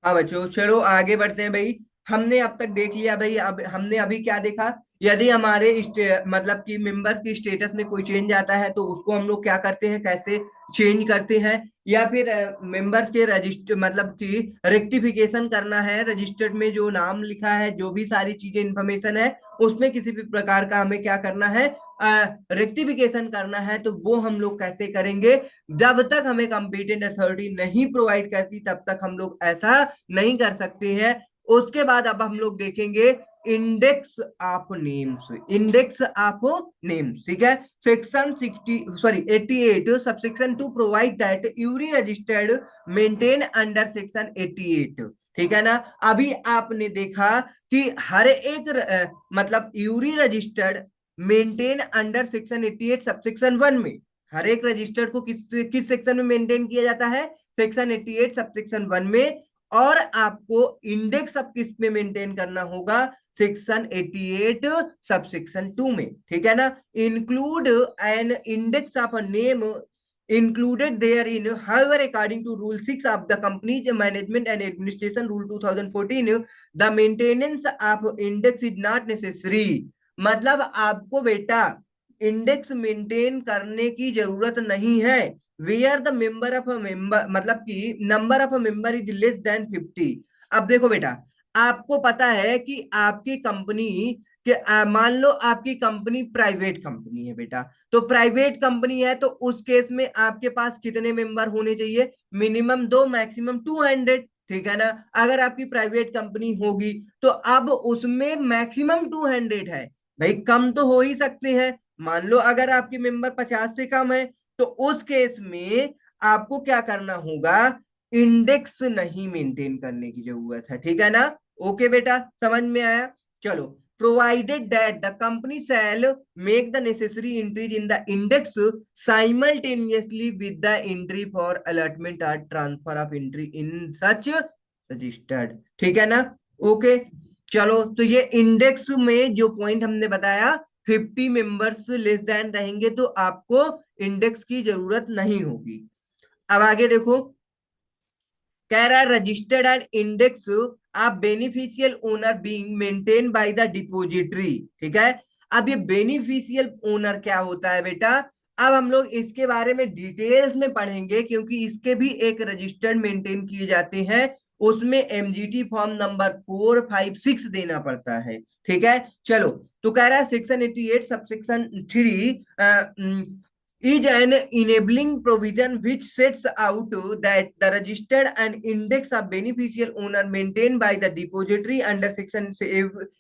हाँ बच्चों, चलो आगे बढ़ते हैं भाई। हमने अब तक देख लिया भाई, अब हमने अभी क्या देखा। यदि हमारे मतलब कि मेंबर्स की स्टेटस में कोई चेंज आता है तो उसको हम लोग क्या करते हैं, कैसे चेंज करते हैं। या फिर मेंबर्स के रजिस्टर मतलब कि रेक्टिफिकेशन करना है, रजिस्टर्ड में जो नाम लिखा है, जो भी सारी चीजें इंफॉर्मेशन है, उसमें किसी भी प्रकार का हमें क्या करना है, रेक्टिफिकेशन करना है। तो वो हम लोग कैसे करेंगे, जब तक हमें कंपीटेंट अथॉरिटी नहीं प्रोवाइड करती तब तक हम लोग ऐसा नहीं कर सकते हैं। उसके बाद अब हम लोग देखेंगे index of names, index of names, ठीक है। Section 88 subsection 2 provide that Yuri registered maintain under section 88, ठीक है ना। अभी आपने देखा कि हर एक मतलब Yuri registered maintain under section 88 subsection 1 में, हर एक रजिस्टर को किस किस सेक्शन में मेंटेन किया जाता है, सेक्शन 88 सबसेक्शन 1 में। और आपको इंडेक्स अब किस में मेंटेन करना होगा, सेक्शन 88 सबसेक्शन 2 में, ठीक है ना। Include an index of a name included therein. However, according to Rule 6 of the Companies Management and Administration Rule 2014, the maintenance of index is not necessary. मतलब आपको बेटा इंडेक्स मेंटेन करने की जरूरत नहीं है। Where the member of a member मतलब कि number of a member is less than 50। अब देखो बेटा, आपको पता है कि आपकी कंपनी कि मान लो आपकी कंपनी प्राइवेट कंपनी है बेटा, तो प्राइवेट कंपनी है तो उस केस में आपके पास कितने मेंबर होने चाहिए, मिनिमम दो, मैक्सिमम 200, ठीक है ना। अगर आपकी प्राइवेट कंपनी होगी तो अब उसमें मैक्सिमम 200 है, भाई कम तो हो ही सकते हैं। मान लो अगर आपके मेंबर 50 से कम है तो उस केस में आपको क्या करना होगा, इंडेक्स नहीं मेंटेन करने की जरूरत है, ठीक है ना। ओके बेटा, समझ में आया। चलो, provided that the company shall make the necessary entries in the index simultaneously with the entry for allotment or transfer of entry in such registered, ठीक है ना। ओके, चलो तो ये इंडेक्स में जो पॉइंट हमने बताया, 50 मेंबर्स लेस देन रहेंगे तो आपको इंडेक्स की जरूरत नहीं होगी। अब आगे देखो, कह रहा है रजिस्टर्ड एंड इंडेक्स आप beneficial owner being maintain by the depository, ठीक है। अब ये बेनिफिशियल ओनर क्या होता है बेटा, अब हम लोग इसके बारे में डिटेल्स में पढ़ेंगे क्योंकि इसके भी एक रजिस्टर्ड मेंटेन किए जाते हैं। उसमें एमजीटी फॉर्म नंबर 456 देना पड़ता है, ठीक है। चलो, तो कह रहा है section 88 subsection 3 is an enabling provision which sets out that the registered and index of beneficial owner maintained by the depository under section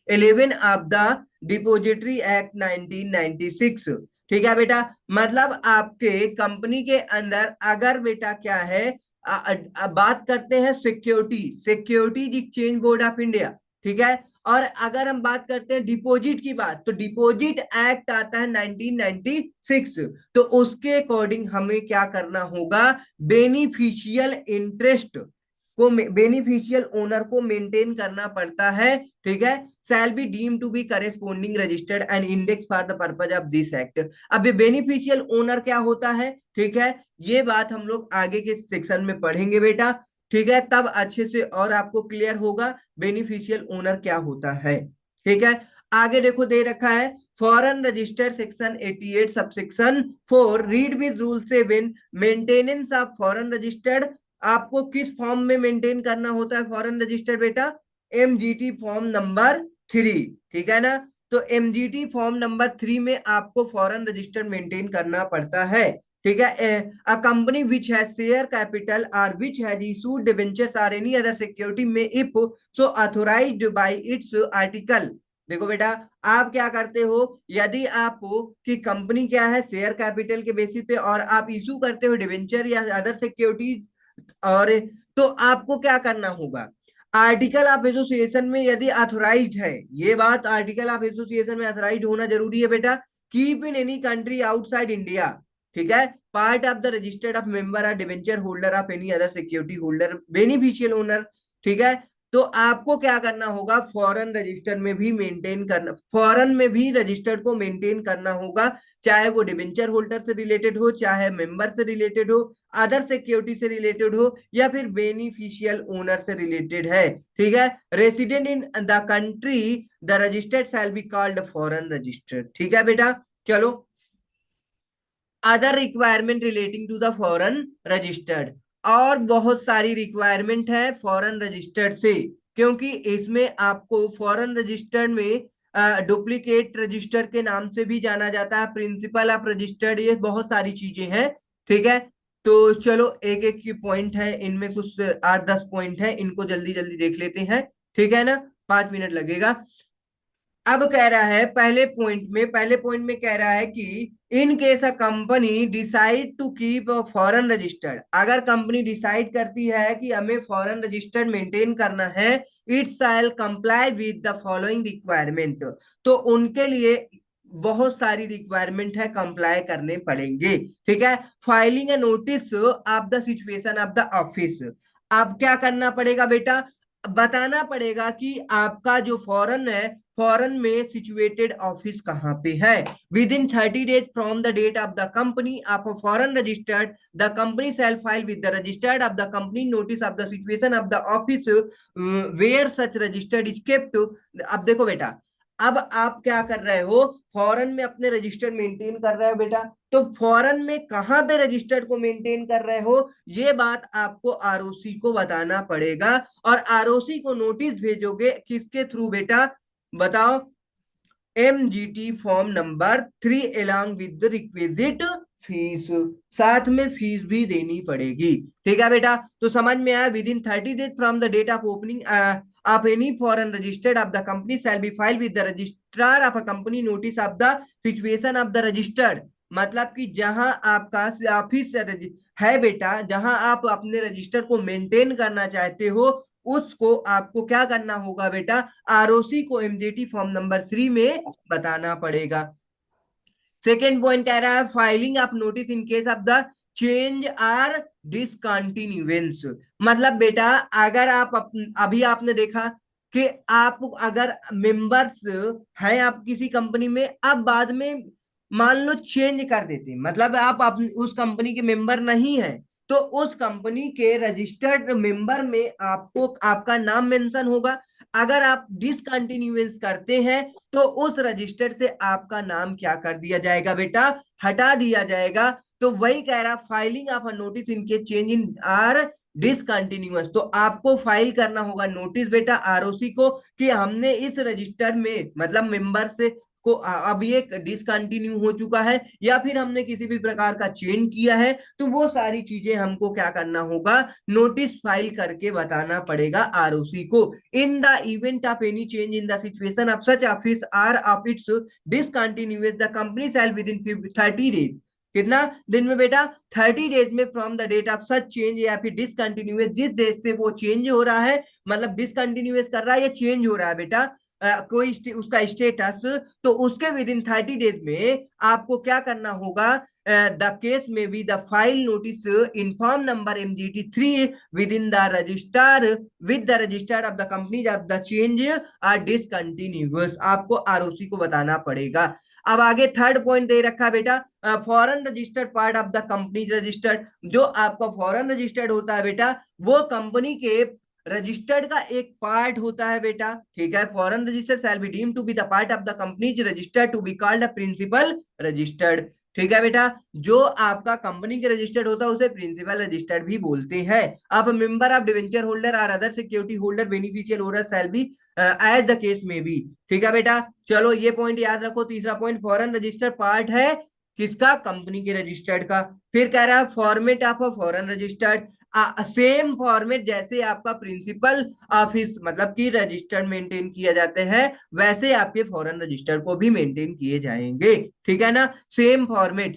11 of the depository act 1996, ठीक है बेटा। मतलब आपके कंपनी के अंदर अगर बेटा क्या है, बात करते हैं security, securities exchange board of India, ठीक है। और अगर हम बात करते हैं डिपॉजिट की बात, तो डिपॉजिट एक्ट आता है 1996। तो उसके अकॉर्डिंग हमें क्या करना होगा, बेनिफिशियल इंटरेस्ट को, बेनिफिशियल ओनर को मेंटेन करना पड़ता है, ठीक है। Shall be deem to be corresponding registered and index for the purpose of this act. अब ये बेनिफिशियल ओनर क्या होता है, ठीक है, ये बात हम लोग आगे के सेक्शन में पढ़ेंगे बेटा, ठीक है। तब अच्छे से और आपको क्लियर होगा बेनिफिशियल ओनर क्या होता है, ठीक है। आगे देखो दे रखा है foreign register section 88 subsection 4 read with rule 7 maintenance of foreign registered. आपको किस फॉर्म में मेंटेन करना होता है फॉरेन रजिस्टर्ड बेटा, एमजीटी फॉर्म नंबर 3, ठीक है ना। तो एमजीटी फॉर्म नंबर 3 में आपको फॉरेन रजिस्टर्ड मेंटेन करना पड़ता है, ठीक है। A company which has share capital और विच हैज इशूड डिबेंचर्स और एनी अदर सिक्योरिटी में if so authorised by its article. देखो बेटा, आप क्या करते हो, यदि आप की कंपनी क्या है शेयर कैपिटल के बेसिस पे और आप इशू करते हो डिवेंचर या अदर सिक्योरिटीज, और तो आपको क्या करना होगा, आर्टिकल ऑफ एसोसिएशन में यदि ऑथोराइज्ड है, ये बात आर्टिकल ऑफ एसोसिएशन में ऑथोराइज्ड होना जरूरी है बेटा। Keep in any country outside India, ठीक है, part of the registered of member और debenture holder of any other security holder beneficial owner, ठीक है। तो आपको क्या करना होगा, फॉरेन रजिस्टर में भी मेंटेन करना, फॉरेन में भी रजिस्टर्ड को मेंटेन करना होगा, चाहे वो डिबेंचर होल्डर से रिलेटेड हो, चाहे मेंबर से रिलेटेड हो, अदर सिक्योरिटी से रिलेटेड हो, या फिर बेनिफिशियल ओनर से रिलेटेड है। ठीक है, resident in the country the registered shall be called foreign registered. ठीक है बेटा, चलो। Other requirement relating to the foreign registered, और बहुत सारी रिक्वायरमेंट है फॉरेन रजिस्टर्ड से, क्योंकि इसमें आपको फॉरेन रजिस्टर्ड में डुप्लीकेट रजिस्टर के नाम से भी जाना जाता है, प्रिंसिपल ऑफ रजिस्टर्ड, ये बहुत सारी चीजें हैं। ठीक है, तो चलो एक एक की पॉइंट है, इनमें कुछ 8-10 पॉइंट है, इनको जल्दी जल्दी देख लेते हैं। ठीक है ना, 5 मिनट लगेगा। अब कह रहा है पहले पॉइंट में कह रहा है कि in case a company decide to keep foreign registered, अगर कंपनी डिसाइड करती है कि हमें फॉरेन रजिस्टर्ड मेंटेन करना है, it shall comply with the following requirement, तो उनके लिए बहुत सारी रिक्वायरमेंट है, कंप्लाई करने पड़ेंगे। ठीक है, filing A notice of the situation of the office, अब क्या करना पड़ेगा बेटा, बताना पड़ेगा कि आपका जो फॉरेन है, फॉरेन में सिचुएटेड ऑफिस कहाँ पे है। Within 30 days from the date of the company of foreign registered, the company shall file with the registered of the company notice of the situation of the office where such registered is kept. अब देखो बेटा, अब आप क्या कर रहे हो, foreign में अपने रजिस्टर्ड मेंटेन कर रहे हो बेटा, तो फॉरेन में कहां पे रजिस्टर्ड को मेंटेन कर रहे हो, ये बात आपको आरओसी को बताना पड़ेगा, और आरओसी को नोटिस भेजोगे किसके थ्रू बेटा, बताओ, MGT form number 3 along with the requisite fees, साथ में फीस भी देनी पड़ेगी। ठीक है बेटा, तो समझ में आया, within 30 days from the date of opening of any foreign registered of the company shall be file with the registrar of a company notice of the situation of the registered, मतलब कि जहां आपका office है बेटा, जहां आप अपने register को मेंटेन करना चाहते हो, उसको आपको क्या करना होगा बेटा, आरओसी को एमजीटी फॉर्म नंबर 3 में बताना पड़ेगा। सेकेंड पॉइंट कह रहा है filing of notice in case of the change or discontinuance, मतलब बेटा अगर अभी आपने देखा कि आप अगर मेंबर्स हैं आप किसी कंपनी में, अब बाद में मान लो चेंज कर देते, मतलब आप उस कंपनी के मेंबर नहीं है, तो उस कंपनी के रजिस्टर्ड मेंबर में आपको आपका नाम मेंशन होगा। अगर आप डिसकंटिन्यूएंस करते हैं, तो उस रजिस्टर से आपका नाम क्या कर दिया जाएगा बेटा, हटा दिया जाएगा। तो वही कह रहा, फाइलिंग ऑफ अ नोटिस इनके चेंज इन आर डिसकंटिन्यूअस, तो आपको फाइल करना होगा नोटिस बेटा आरओसी को कि हमने इस रजिस्टर में, मतलब मेंबर से को अब ये डिसकंटिन्यू हो चुका है, या फिर हमने किसी भी प्रकार का चेंज किया है, तो वो सारी चीजें हमको क्या करना होगा, नोटिस फाइल करके बताना पड़ेगा आरओसी को। In the event of any change in the situation of such office or of its discontinuous, the company shall within 30 days, कितना दिन में बेटा, 30 days में from the date of such change, या फिर डिसकंटिन्यूअस, जिस date से वो चेंज हो रहा है, मतलब डिसकंटिन्यूअस कर रहा है या चेंज हो रहा है बेटा, कोई उसका स्टेटस, तो उसके विद इन 30 days में आपको क्या करना होगा, द केस में be the file notice in form number MGT 3 within the register with the register of the company of the change or discontinuous, आपको आरओसी को बताना पड़ेगा। अब आगे थर्ड पॉइंट दे रखा बेटा, foreign registered part of the company registered, जो आपका फॉरेन रजिस्टर्ड होता है बेटा, वो कंपनी के रजिस्टर्ड का एक पार्ट होता है बेटा। ठीक है, foreign registered shall be deemed to be the part of the companies registered to be called a principal registered. ठीक है बेटा, जो आपका कंपनी के रजिस्टर्ड होता है उसे प्रिंसिपल रजिस्टर्ड भी बोलते हैं। अब मेंबर ऑफ डिवेंचर होल्डर और other security holder beneficial owner shall be as the case में भी। ठीक है बेटा, चलो ये पॉइंट याद रखो। तीसरा पॉइंट, फॉरेन रजिस्टर्ड पार्ट है किसका, कंपनी के रजिस्टर्ड का। फिर कह रहा है format of a foreign registered, same format जैसे आपका प्रिंसिपल ऑफिस मतलब कि रजिस्टर्ड मेंटेन किया जाते हैं, वैसे आपके फॉरेन रजिस्टर को भी मेंटेन किए जाएंगे। ठीक है ना, same format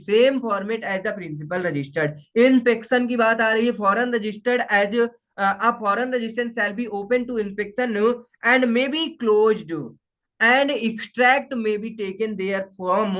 as the principal registered. Inspection की बात आ रही है, foreign registered as a foreign register shall be open to inspection and may be closed and extract may be taken there from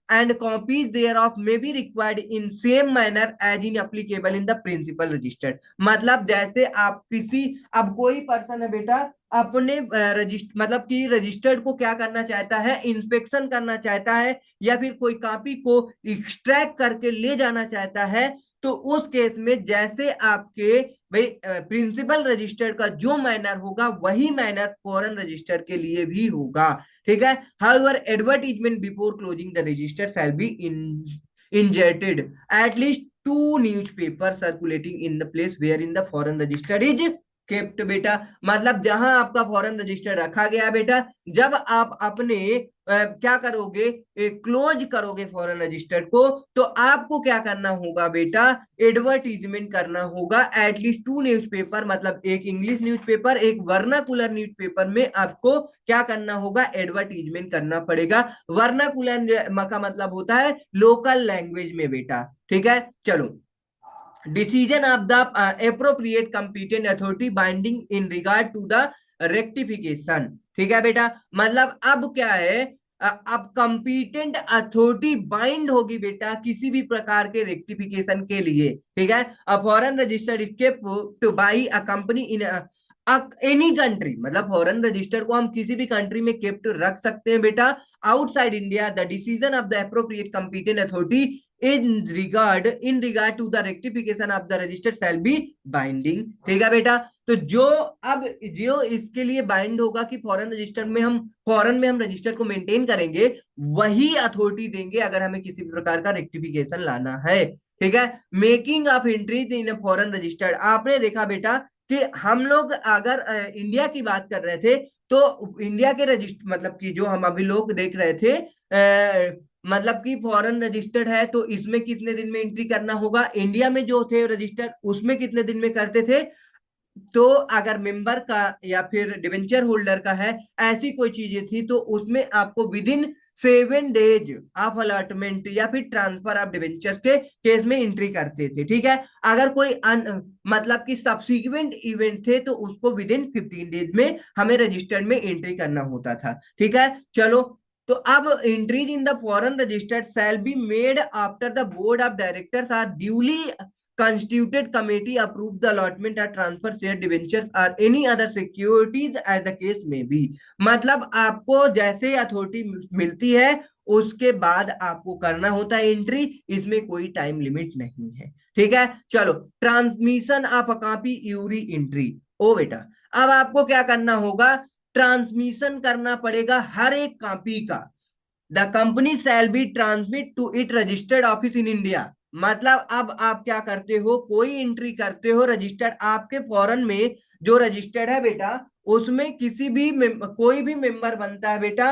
and copies thereof may be required in same manner as in applicable in the principal registered। मतलब जैसे आप किसी, अब कोई person है बेटा, अपने register मतलब कि रजिस्टर्ड को क्या करना चाहता है, इंस्पेक्शन करना चाहता है, या फिर कोई कॉपी को एक्सट्रैक्ट करके ले जाना चाहता है, तो उस केस में जैसे आपके भाई प्रिंसिपल रजिस्टर का जो मैनर होगा वही मैनर फॉरेन रजिस्टर के लिए भी होगा। ठीक है। However advertisement before closing the register shall be inserted at least two newspaper circulating in the place where in the foreign register is kept। बेटा मतलब जहां आपका फॉरेन रजिस्टर रखा गया बेटा, जब आप अपने क्या करोगे, क्लोज करोगे फॉरेन रजिस्टर को, तो आपको क्या करना होगा बेटा, एडवर्टीजमेंट करना होगा एटलीस्ट टू न्यूज़पेपर, मतलब एक इंग्लिश न्यूज़पेपर एक वर्नाकुलर न्यूज़पेपर में आपको क्या करना होगा, एडवर्टीजमेंट करना पड़ेगा। वर्नाकुलर का मतलब होता है लोकल लैंग्वेज में बेटा। ठीक है, चलो। Decision of the appropriate competent authority binding in regard to the rectification. ठीक है बेटा, मतलब अब क्या है, अब कंपिटेंट अथॉरिटी बाइंड होगी बेटा किसी भी प्रकार के रेक्टिफिकेशन के लिए। ठीक है, a foreign registered two by a company in any country, मतलब फॉरेन रजिस्टर को हम किसी भी कंट्री में केप्ट रख सकते हैं बेटा outside India. The decision of the appropriate competent authority in regard to the rectification of the register shall be binding। ठीक है बेटा, तो जो अब जो इसके लिए बाइंड होगा कि फॉरेन रजिस्टर में हम फॉरेन में हम रजिस्टर को मेंटेन करेंगे, वही अथॉरिटी देंगे अगर हमें किसी भी प्रकार का रेक्टिफिकेशन लाना है। ठीक है, making of entries in foreign registered. आपने देखा बेटा कि हम लोग अगर इंडिया की बात कर रहे थे, तो इंडिया के रजिस्टर मतलब कि जो हम अभी लोग देख रहे थे मतलब कि फॉरेन रजिस्टर्ड है, तो इसमें कितने दिन में एंट्री करना होगा, इंडिया में जो थे रजिस्टर उसमें कितने दिन में करते थे। तो अगर मेंबर का या फिर डिवेंचर होल्डर का है, ऐसी कोई चीजें थी, तो उसमें आपको with in 7 days of allotment या फिर ट्रांसफर ऑफ डिवेंचर्स के केस में एंट्री करते थे। ठीक है, अगर कोई मतलब कि सब्सिक्वेंट इवेंट थे, तो उसको विद इन 15 डेज में हमें रजिस्टर्ड में एंट्री करना होता था। ठीक है, चलो। तो अब entries in the foreign registered shall be made after the board of directors or duly constituted committee approve the allotment or transfer share debentures or any other securities as the case may be। मतलब आपको जैसे authority मिलती है उसके बाद आपको करना होता है एंट्री, इसमें कोई टाइम लिमिट नहीं है। ठीक है, चलो। Transmission of a copy every entry. ओ बेटा, अब आपको क्या करना होगा, ट्रांसमिशन करना पड़ेगा हर एक कॉपी का। The company shall be transmit to it registered office in India. मतलब अब आप क्या करते हो, कोई एंट्री करते हो रजिस्टर्ड आपके फॉरेन में जो रजिस्टर्ड है बेटा, उसमें किसी भी कोई भी मेंबर बनता है बेटा,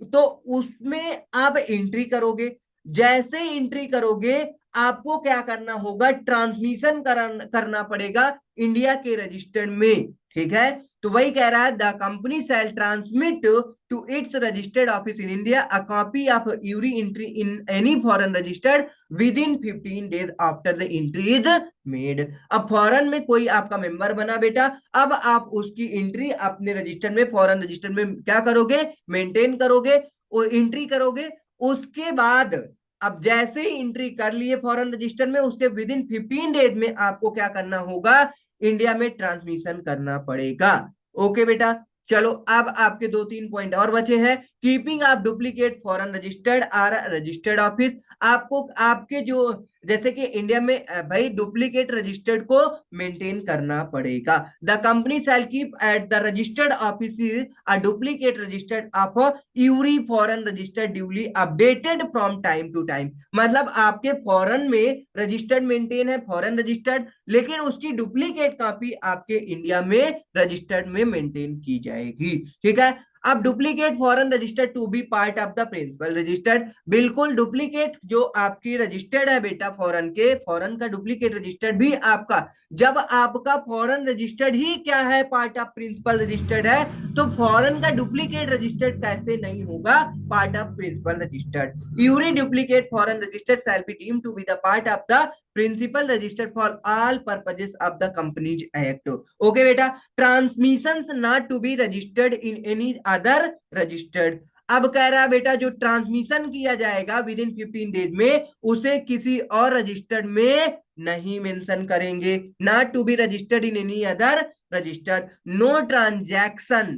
तो उसमें आप एंट्री करोगे। जैसे एंट्री करोगे आपको क्या करना होगा, ट्रांसमिशन करना पड़ेगा इंडिया के रजिस्टर्ड में। ठीक है, तो वही कह रहा है, the company shell transmit to its registered office in India a copy of every entry in any foreign registered within 15 days after the entry is made। अब फॉरेन में कोई आपका मेंबर बना बेटा, अब आप उसकी एंट्री अपने रजिस्टर में फॉरेन रजिस्टर में क्या करोगे, मेंटेन करोगे और एंट्री करोगे। उसके बाद अब जैसे ही एंट्री कर लिए फॉरेन रजिस्टर में, उसके विद इन 15 डेज में आपको क्या करना होगा, इंडिया में ट्रांसमिशन करना पड़ेगा। ओके बेटा, चलो। अब आपके 2-3 पॉइंट और बचे हैं। Keeping of duplicate foreign registered or registered office. आपको आपके जो जैसे कि इंडिया में भाई डुप्लीकेट रजिस्टर्ड को मेंटेन करना पड़ेगा। The company shall keep at the registered office a duplicate registered of every foreign registered duly updated from time to time. मतलब आपके फॉरेन में रजिस्टर्ड मेंटेन है फॉरेन रजिस्टर्ड, लेकिन उसकी डुप्लीकेट कॉपी आपके इंडिया में रजिस्टर्ड में मेंटेन की जाएगी। ठीक है, अब duplicate foreign registered to be part of the principal registered. बिल्कुल डुप्लीकेट जो आपकी रजिस्टर्ड है बेटा फॉरेन के, फॉरेन का डुप्लीकेट रजिस्टर्ड भी आपका, जब आपका फॉरेन रजिस्टर्ड ही क्या है, पार्ट ऑफ प्रिंसिपल रजिस्टर्ड है, तो फॉरेन का डुप्लीकेट रजिस्टर्ड कैसे नहीं होगा part of principal registered. Every duplicate foreign registered shall be deemed to be the part of the principal registered for all purposes of the Companies Act. Okay बेटा, transmission not to be registered in any other registered. अब कह रहा है बेटा जो transmission किया जाएगा with in 15 days में उसे किसी और रजिस्टर्ड में नहीं मेंशन करेंगे, not to be registered in any other registered, no transaction,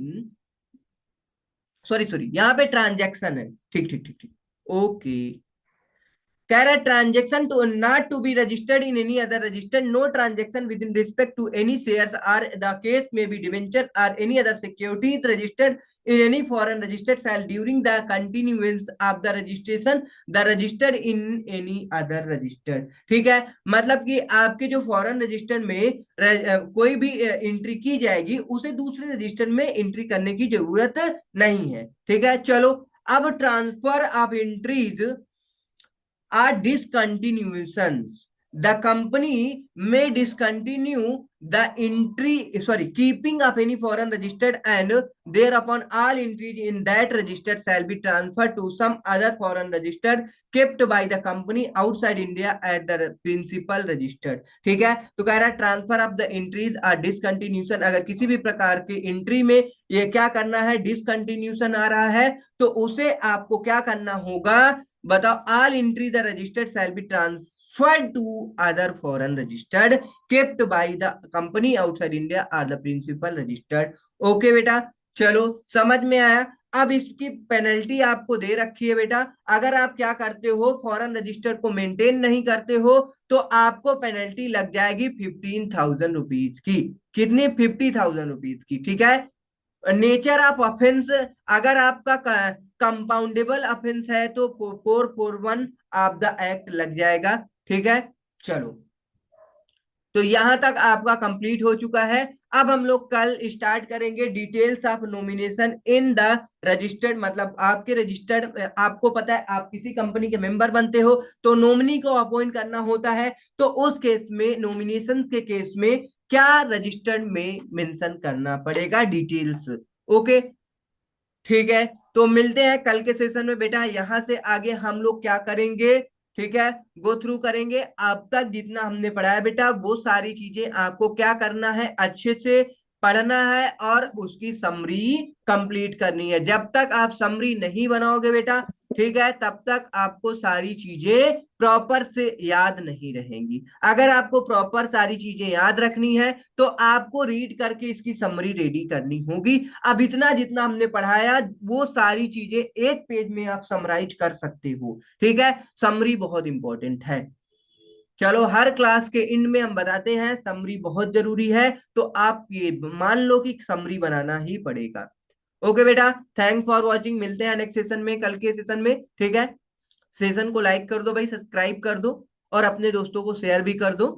sorry sorry यहाँ पे ट्रांजैक्शन है, ठीक ठीक ठीक ठीक, ओके। कह रहा है transaction to not to be registered in any other register, no transaction with in respect to any shares or the case में be debenture or any other securities registered in any foreign registered shall during the continuance of the registration the registered in any other registered. ठीक है, मतलब कि आपके जो foreign register में कोई भी एंट्री की जाएगी उसे दूसरे रजिस्टर में एंट्री करने की जरूरत नहीं है। ठीक है, चलो अब transfer of entries are discontinuations. The company may discontinue the entry, sorry, keeping of any foreign registered and thereupon all entries in that register shall be transferred to some other foreign registered kept by the company outside India at the principal registered। ठीक है, तो कह रहा है transfer of the entries or discontinuation, अगर किसी भी प्रकार की एंट्री में ये क्या करना है, डिसकंटिन्यूशन आ रहा है, तो उसे आपको क्या करना होगा, बताओ, all entry the registered shall be transferred to other foreign registered kept by the company outside India or the principal registered. Okay बेटा, चलो समझ में आया। अब इसकी पेनल्टी आपको दे रखी है बेटा, अगर आप क्या करते हो, फॉरेन रजिस्टर को मेंटेन नहीं करते हो तो आपको पेनल्टी लग जाएगी 15,000 रुपीज की। कितनी? 50,000 रुपीज की। ठीक है, नेचर ऑफ ऑफेंस, अगर आपका कंपाउंडेबल ऑफेंस है तो 441 ऑफ द एक्ट लग जाएगा। ठीक है, चलो तो यहां तक आपका कंप्लीट हो चुका है। अब हम लोग कल स्टार्ट करेंगे details of nomination in the registered, मतलब आपके रजिस्टर्ड, आपको पता है आप किसी कंपनी के मेंबर बनते हो तो नॉमिनी को अपॉइंट करना होता है, तो उस केस में, नॉमिनेशन के केस में क्या रजिस्टर्ड में मेंशन करना पड़ेगा डिटेल्स। ओके, ठीक है, तो मिलते हैं कल के सेशन में बेटा। यहां से आगे हम लोग क्या करेंगे, ठीक है, गो थ्रू करेंगे। अब तक जितना हमने पढ़ा है बेटा वो सारी चीजें आपको क्या करना है, अच्छे से पढ़ना है और उसकी समरी कंप्लीट करनी है। जब तक आप समरी नहीं बनाओगे बेटा, ठीक है, तब तक आपको सारी चीजें प्रॉपर से याद नहीं रहेंगी। अगर आपको प्रॉपर सारी चीजें याद रखनी है तो आपको रीड करके इसकी समरी रेडी करनी होगी। अब इतना जितना हमने पढ़ाया वो सारी चीजें एक पेज में आप समराइज कर सकते हो। ठीक है, समरी बहुत इंपॉर्टेंट है। चलो, हर क्लास के एंड में हम बताते हैं समरी बहुत जरूरी है, तो आप ये मान लो कि समरी बनाना ही पड़ेगा। ओके बेटा, थैंक्स फॉर वॉचिंग, मिलते हैं नेक्स्ट सेशन में, कल के सेशन में। ठीक है, सेशन को लाइक कर दो भाई, सब्सक्राइब कर दो और अपने दोस्तों को शेयर भी कर दो।